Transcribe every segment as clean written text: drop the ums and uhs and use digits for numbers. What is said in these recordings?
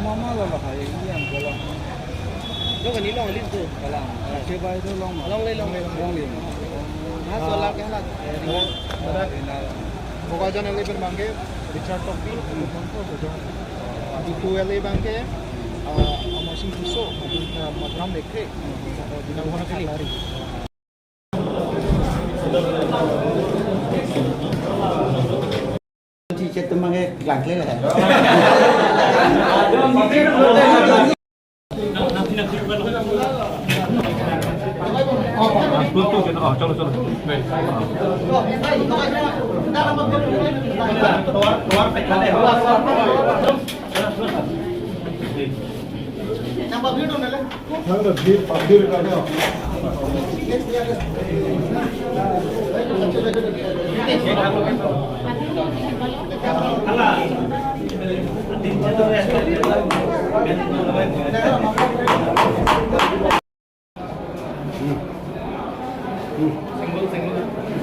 mama lo là phải yang có lòng lúc này long lên từ có lòng chơi bay thôi long long lên long liền hát rồi là cái là Moga jangan lebih bangke, Richard Topi, itu lebih bangke, masing kusuk, matram lekre, di nama mana lari. Chị chết tôi mang cái gạch lên này. चलो चलो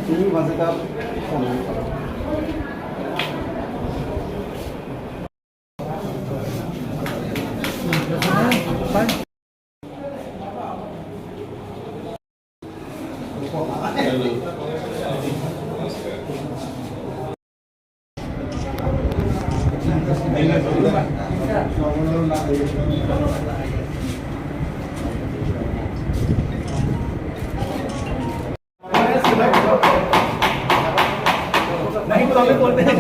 Ini masih tak. नहीं तो हमें बोलते हैं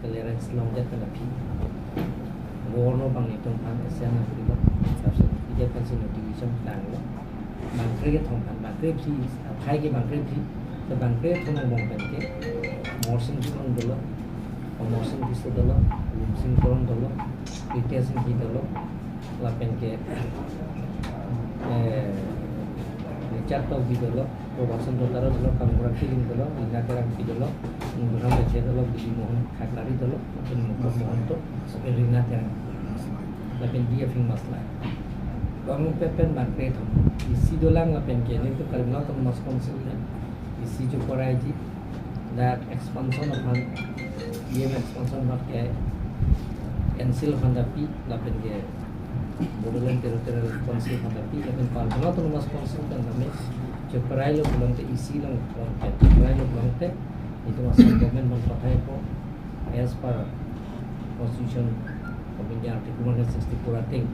clearance long jet na pi gono bang itong pan asya na priba sabse ije pan sin notification tang lo bang kre thong pan bang kre phi thai ke bang kre phi to bang kre thong mong pen ke motion thong dolo motion dis dolo sim thong dolo retention ki dolo la pen ke chat to bi dolo promotion to taro dolo kamura feeling dolo ina kara ki dolo ngurang bache dolo bi mohon khaklari dolo pen mohon to rina ter la pen dia fing masla kamu pepen bangke thom isi dolang la pen ke ne to kalma to mas consultant isi jo korai ji that expansion of EM expansion not ke cancel handapi la pen ke Bodoland territorial council handapi la pen kalma to mas consultant hame जो पराई लोग बोलते इसी लोग बोलते पराई लोग बोलते itu masuk government memperkaya ko as per constitution of India article 164 thing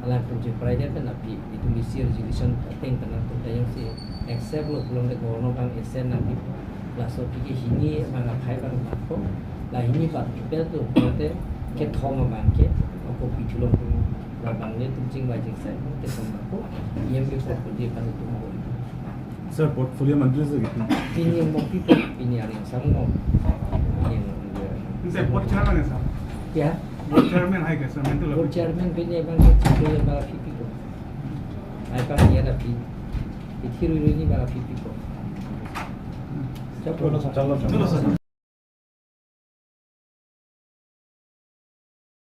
alam tu je private kan api itu misi resolution thing kan tu yang si accept lo belum de gono kan esen nanti la so ki hini bang apai bang ko la hini ba pe tu bolte ke thom bang ke ko pitulong la bang ne tu jing ba jing sai ke thom ko yem ke ko je kan tu sir portfolio मंत्री से कितनी ini mau people ini hari yang sama mau yang Saya board chairman ya, sir. ya Board chairman hai ke, sir. Mental board chairman ini bang itu yang bala pipi ko ai bang ya tapi itu ini bala pipi ko चलो sir